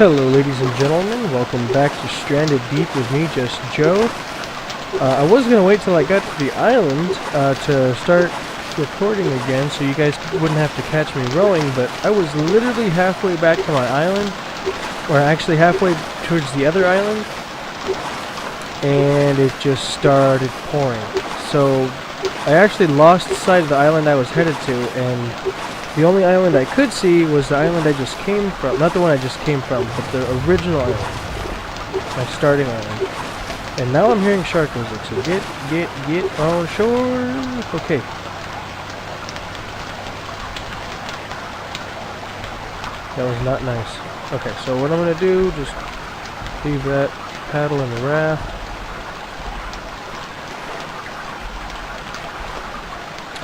Hello ladies and gentlemen, welcome back to Stranded Deep with me, just Joe. I was going to wait till I got to the island to start recording again so you guys wouldn't have to catch me rowing, but I was literally halfway back to my island, or actually halfway towards the other island, and it just started pouring. So I actually lost sight of the island I was headed to, and the only island I could see was the island I just came from. Not the one I just came from, but the original island. My starting island. And now I'm hearing shark music, so get on shore. Okay. That was not nice. Okay, so what I'm going to do, just leave that paddle in the raft.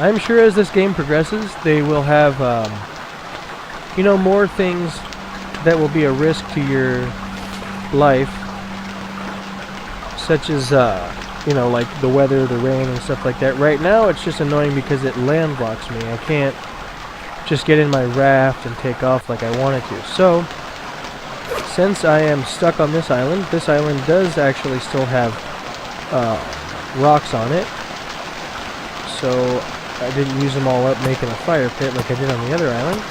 I'm sure as this game progresses, they will have, more things that will be a risk to your life, such as, like the weather, the rain, and stuff like that. Right now, it's just annoying because it landlocks me. I can't just get in my raft and take off like I wanted to. So, since I am stuck on this island does actually still have rocks on it. So I didn't use them all up making a fire pit like I did on the other island.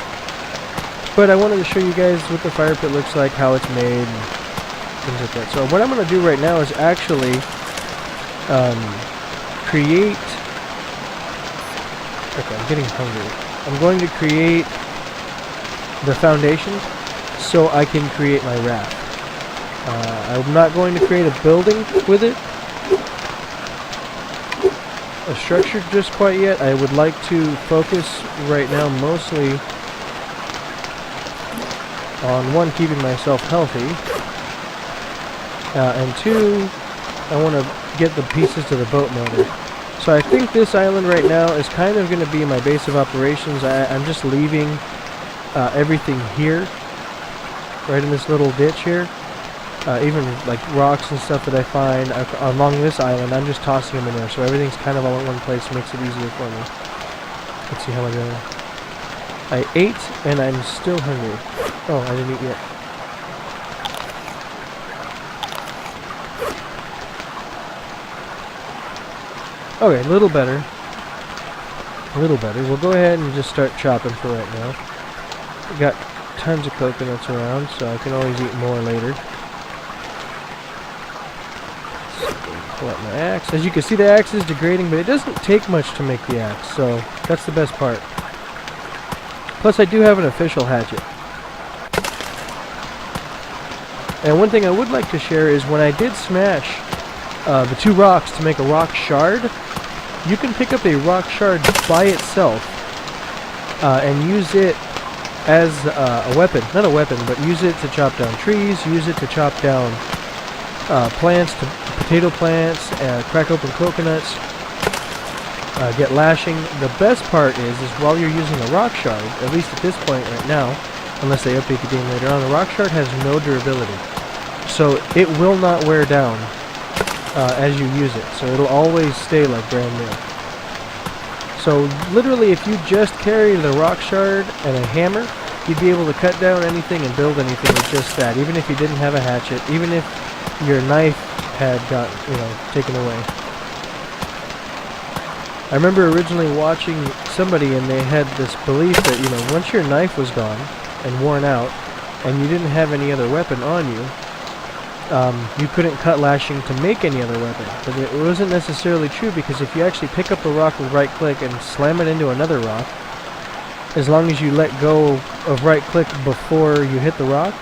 But I wanted to show you guys what the fire pit looks like, how it's made, and things like that. So what I'm going to do right now is actually create... Okay, I'm getting hungry. I'm going to create the foundation so I can create my raft. I'm not going to create a building with it, a structure just quite yet. I would like to focus right now mostly on one, keeping myself healthy, and two, I want to get the pieces to the boat motor. So I think this island right now is kind of going to be my base of operations. I'm just leaving everything here, right in this little ditch here. Even like rocks and stuff that I find along this island, I'm just tossing them in there, so everything's kind of all in one place, makes it easier for me. Let's see how I go. I ate, and I'm still hungry. Oh, I didn't eat yet. Okay, a little better. A little better. We'll go ahead and just start chopping for right now. We got tons of coconuts around, so I can always eat more later. Pull out my axe. As you can see, the axe is degrading, but it doesn't take much to make the axe, so that's the best part. Plus, I do have an official hatchet. And one thing I would like to share is when I did smash the two rocks to make a rock shard, you can pick up a rock shard by itself and use it as a weapon. Not a weapon, but use it to chop down trees, use it to chop down plants, potato plants, crack open coconuts, get lashing. The best part is while you're using a rock shard, at least at this point right now, unless they update the game later on, the rock shard has no durability. So it will not wear down as you use it. So it'll always stay like brand new. So literally if you just carry the rock shard and a hammer, you'd be able to cut down anything and build anything with just that, even if you didn't have a hatchet, even if your knife had got, taken away. I remember originally watching somebody and they had this belief that, once your knife was gone and worn out and you didn't have any other weapon on you, you couldn't cut lashing to make any other weapon. But it wasn't necessarily true, because if you actually pick up a rock with right click and slam it into another rock, as long as you let go of right click before you hit the rock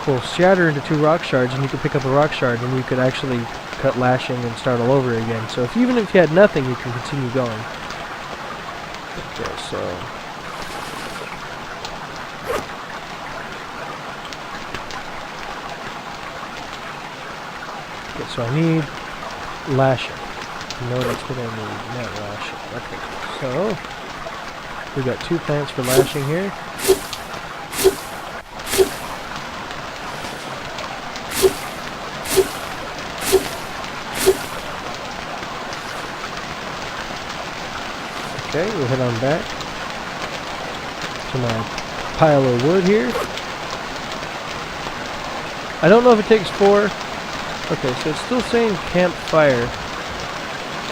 will shatter into two rock shards, and you could pick up a rock shard and you could actually cut lashing and start all over again. So even if you had nothing, you can continue going. Okay, so so I need lashing. No, that's what I need, not lashing. Okay, so we got 2 plants for lashing here. Okay, we'll head on back to my pile of wood here. I don't know if it takes 4. Okay, so it's still saying campfire.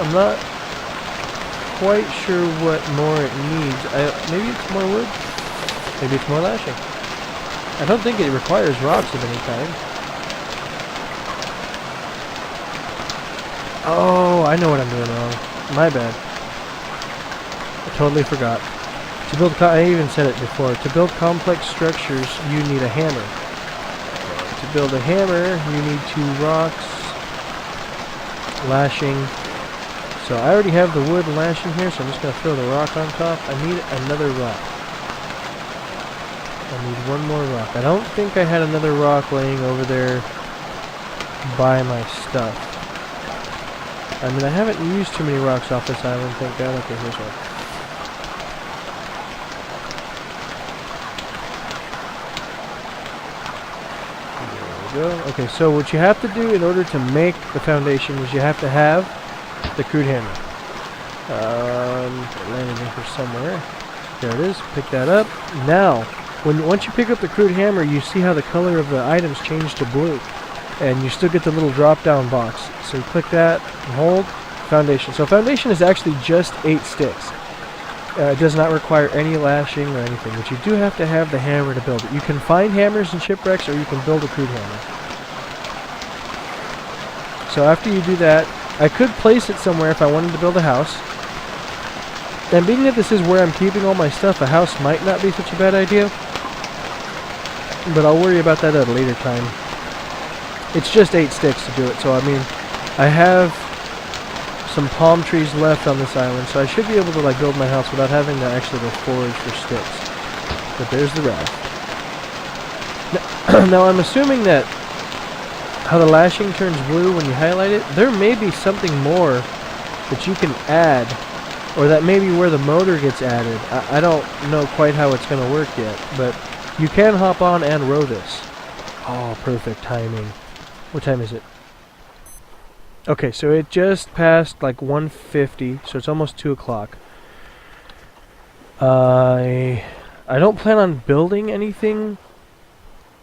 I'm not quite sure what more it needs. Maybe it's more wood? Maybe it's more lashing. I don't think it requires rocks of any kind. Oh, I know what I'm doing wrong. My bad. I totally forgot. To build, I even said it before. To build complex structures, you need a hammer. To build a hammer, you need 2 rocks, lashing. So I already have the wood and lashing here, so I'm just going to throw the rock on top. I need another rock. I need 1 more rock. I don't think I had another rock laying over there by my stuff. I mean, I haven't used too many rocks off this island, thank God. Okay, here's one. There we go. Okay, so what you have to do in order to make the foundation is you have to have the crude hammer. It landed in here somewhere. There it is. Pick that up. Now, once you pick up the crude hammer, you see how the color of the items change to blue. And you still get the little drop-down box. So you click that and hold foundation. So foundation is actually just 8 sticks. It does not require any lashing or anything, but you do have to have the hammer to build it. You can find hammers in shipwrecks, or you can build a crude hammer. So after you do that, I could place it somewhere if I wanted to build a house. And being that this is where I'm keeping all my stuff, a house might not be such a bad idea. But I'll worry about that at a later time. It's just 8 sticks to do it, so I mean, I have some palm trees left on this island, so I should be able to like build my house without having to actually go forage for sticks. But there's the raft. Now I'm assuming that how the lashing turns blue when you highlight it, there may be something more that you can add, or that may be where the motor gets added. I don't know quite how it's going to work yet, but you can hop on and row this. Oh, perfect timing. What time is it? Okay, so it just passed like 1:50, so it's almost 2 o'clock. I don't plan on building anything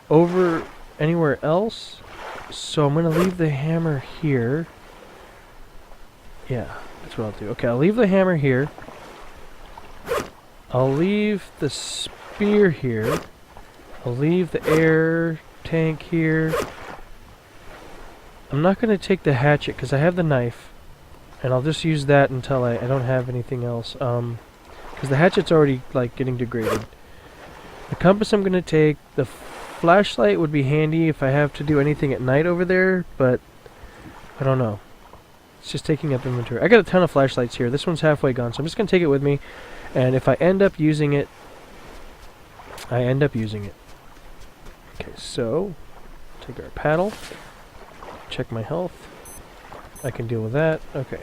over anywhere else, so I'm going to leave the hammer here. Yeah, that's what I'll do. Okay, I'll leave the hammer here. I'll leave the spear here. I'll leave the air tank here. I'm not going to take the hatchet because I have the knife, and I'll just use that until I don't have anything else, because the hatchet's already like getting degraded. The compass I'm going to take. The flashlight would be handy if I have to do anything at night over there, but I don't know. It's just taking up inventory. I got a ton of flashlights here. This one's halfway gone, so I'm just going to take it with me, and if I end up using it, I end up using it. Okay, so take our paddle. Check my health. I can deal with that. Okay.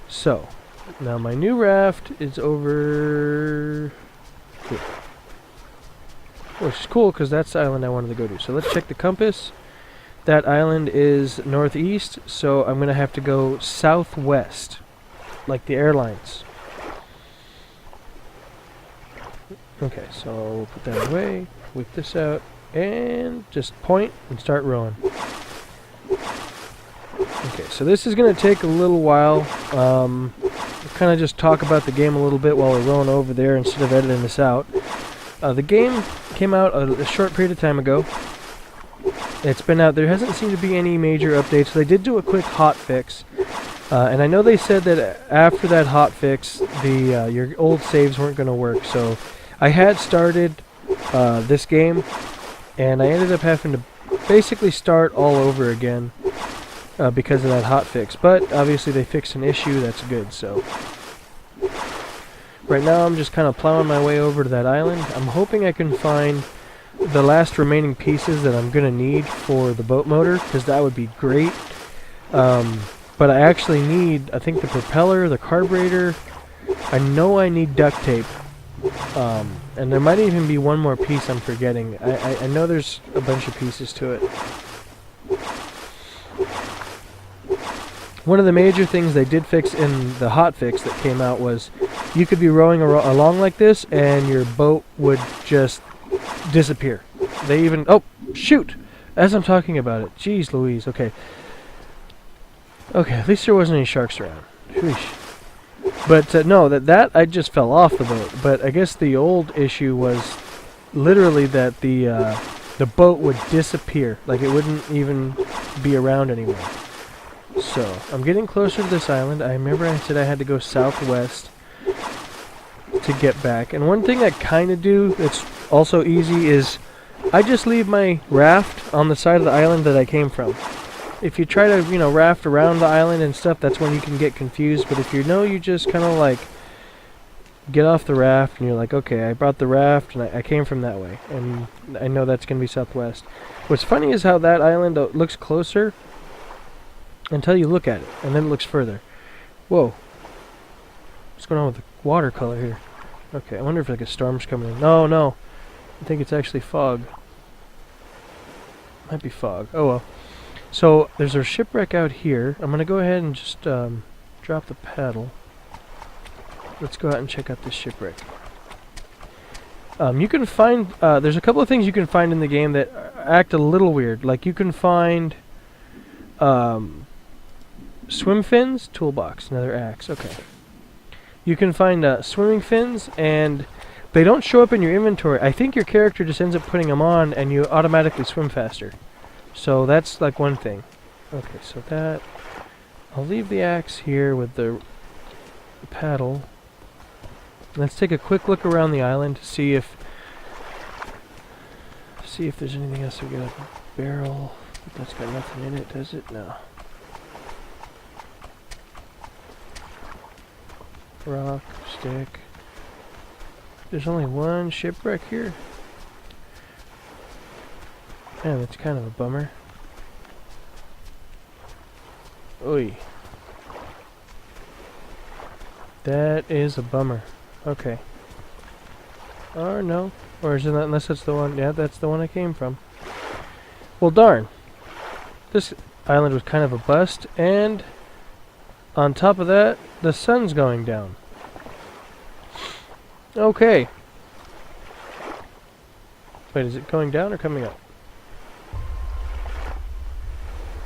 So, now my new raft is over here. Which is cool because that's the island I wanted to go to. So let's check the compass. That island is northeast, so I'm going to have to go southwest, like the airlines. Okay, so we'll put that away, whip this out, and just point and start rowing. Okay, so this is going to take a little while. We'll kind of just talk about the game a little bit while we're rowing over there instead of editing this out. The game came out a short period of time ago. It's been out. There hasn't seemed to be any major updates. They did do a quick hot fix. And I know they said that after that hot fix, your old saves weren't going to work. So I had started this game, and I ended up having to basically start all over again. Because of that hot fix, but obviously they fixed an issue. That's good. So right now I'm just kind of plowing my way over to that island. I'm hoping I can find the last remaining pieces that I'm gonna need for the boat motor, because that would be great. But I actually need, I think, the propeller, the carburetor. I know I need duct tape, and there might even be one more piece I'm forgetting. I know there's a bunch of pieces to it. One of the major things they did fix in the hot fix that came out was you could be rowing along like this and your boat would just disappear. They even... Oh, shoot! As I'm talking about it. Jeez Louise. Okay. Okay, at least there wasn't any sharks around. Sheesh. But no, that I just fell off the boat. But I guess the old issue was literally that the boat would disappear. Like it wouldn't even be around anymore. So, I'm getting closer to this island. I remember I said I had to go southwest to get back. And one thing I kind of do that's also easy is I just leave my raft on the side of the island that I came from. If you try to, raft around the island and stuff, that's when you can get confused. But if you just kind of like get off the raft and you're like, okay, I brought the raft and I came from that way. And I know that's going to be southwest. What's funny is how that island looks closer until you look at it, and then it looks further. Whoa. What's going on with the watercolor here? Okay, I wonder if like a storm's coming in. No. I think it's actually fog. Might be fog. Oh well. So, there's a shipwreck out here. I'm going to go ahead and just drop the paddle. Let's go out and check out this shipwreck. You can find... there's a couple of things you can find in the game that act a little weird. Like, you can find... swim fins, toolbox, another axe, okay. You can find swimming fins, and they don't show up in your inventory. I think your character just ends up putting them on, and you automatically swim faster. So that's like one thing. Okay, so that... I'll leave the axe here with the paddle. Let's take a quick look around the island to see if there's anything else. We got a barrel, but that's got nothing in it, does it? No. Rock, stick. There's only one shipwreck here. Man, that's kind of a bummer. Oy. That is a bummer. Okay. Or no. Or is it not, unless that's the one. Yeah, that's the one I came from. Well, darn. This island was kind of a bust, and on top of that, the sun's going down. Okay. Wait, is it going down or coming up?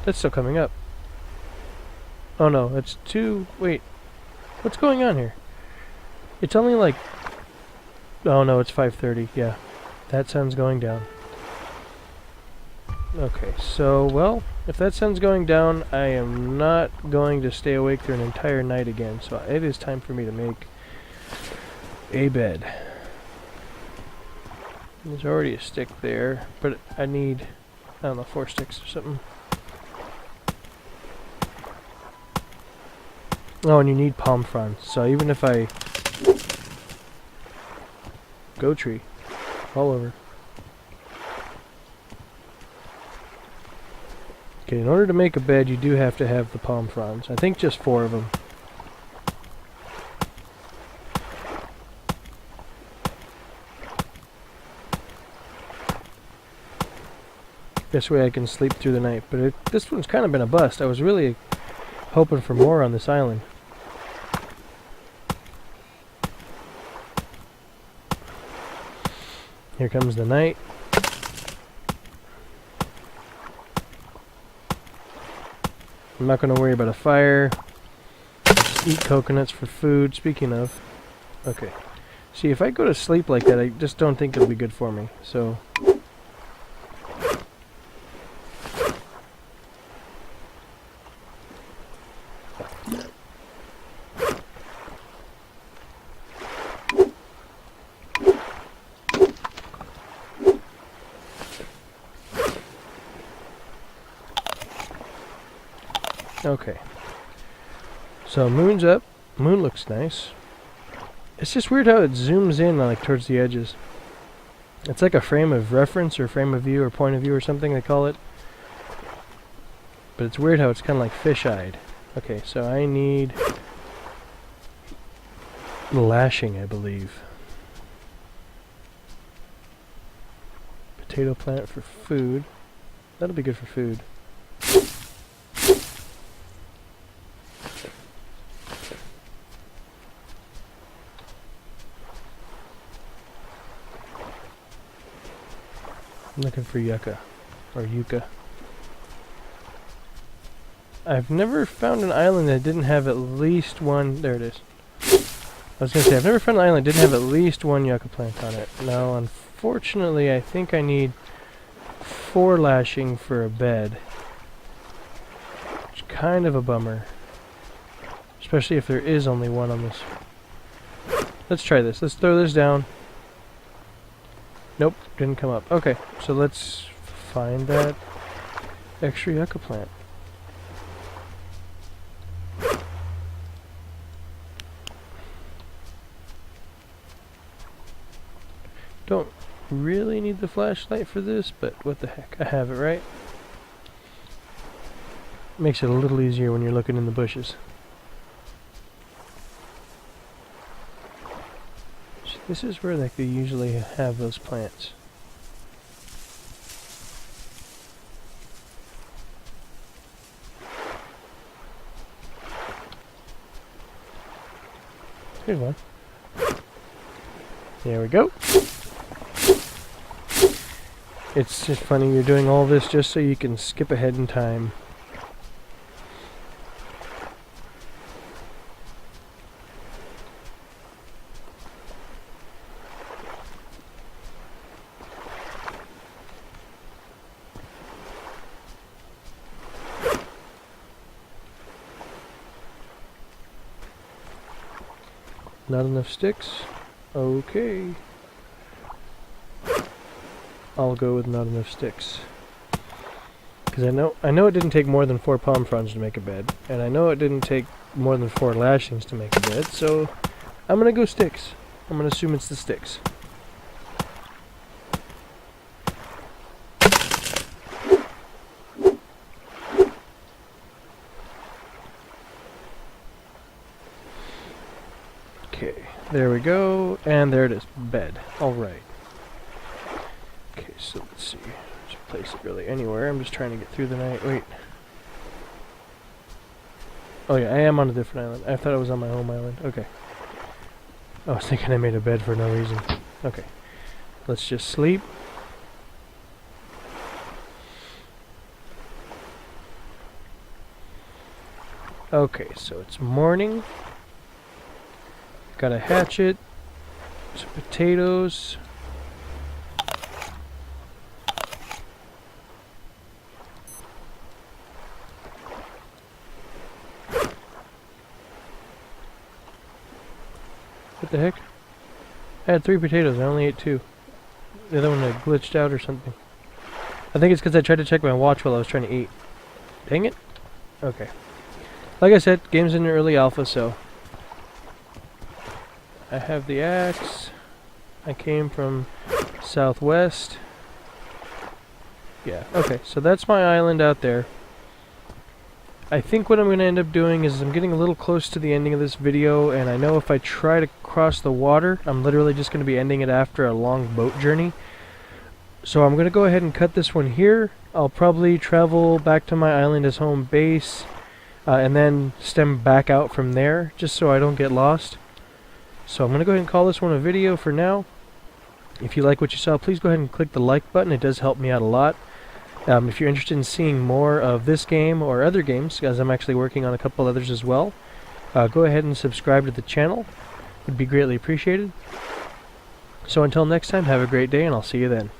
That's still coming up. Oh no, it's too... Wait. What's going on here? It's only like... Oh no, it's 5:30. Yeah. That sun's going down. Okay, so, well, if that sun's going down, I am not going to stay awake through an entire night again. So it is time for me to make a bed. There's already a stick there, but I need, I don't know, 4 sticks or something. Oh, and you need palm fronds. So even if I... Go tree. All over. Okay, in order to make a bed, you do have to have the palm fronds. I think just 4 of them. This way I can sleep through the night. But this one's kind of been a bust. I was really hoping for more on this island. Here comes the night. I'm not going to worry about a fire. Just eat coconuts for food. Speaking of. Okay. See, if I go to sleep like that, I just don't think it'll be good for me. So... Okay. So moon's up. Moon looks nice. It's just weird how it zooms in like towards the edges. It's like a frame of reference or frame of view or point of view or something they call it. But it's weird how it's kind of like fish-eyed. Okay, so I need lashing, I believe. Potato plant for food. That'll be good for food. I'm looking for yucca. or yucca. I've never found an island that didn't have at least one. There it is. I was gonna say, I've never found an island that didn't have at least one yucca plant on it. Now, unfortunately, I think I need 4 lashing for a bed. Which is kind of a bummer. Especially if there is only one on this. Let's try this. Let's throw this down. Nope, didn't come up. Okay, so let's find that extra yucca plant. Don't really need the flashlight for this, but what the heck, I have it, right? Makes it a little easier when you're looking in the bushes. So this is where they usually have those plants. Here's one. There we go. It's just funny, you're doing all this just so you can skip ahead in time. Not enough sticks? Okay. I'll go with not enough sticks. Because I know it didn't take more than 4 palm fronds to make a bed. And I know it didn't take more than 4 lashings to make a bed, so I'm gonna go sticks. I'm gonna assume it's the sticks. Okay, there we go, and there it is, bed. Alright. Okay, so let's see. Just place it really anywhere. I'm just trying to get through the night. Wait. Oh yeah, I am on a different island. I thought I was on my home island. Okay. I was thinking I made a bed for no reason. Okay. Let's just sleep. Okay, so it's morning. Got a hatchet, some potatoes. What the heck? I had 3 potatoes, I only ate 2. The other one had glitched out or something. I think it's because I tried to check my watch while I was trying to eat. Dang it. Okay. Like I said, game's in the early alpha, so I have the axe. I came from southwest. Yeah, okay, so that's my island out there. I think what I'm going to end up doing is I'm getting a little close to the ending of this video, and I know if I try to cross the water, I'm literally just going to be ending it after a long boat journey. So I'm going to go ahead and cut this one here. I'll probably travel back to my island as home base, and then stem back out from there, just so I don't get lost. So I'm going to go ahead and call this one a video for now. If you like what you saw, please go ahead and click the like button. It does help me out a lot. If you're interested in seeing more of this game or other games, as I'm actually working on a couple others as well, go ahead and subscribe to the channel. It would be greatly appreciated. So until next time, have a great day, and I'll see you then.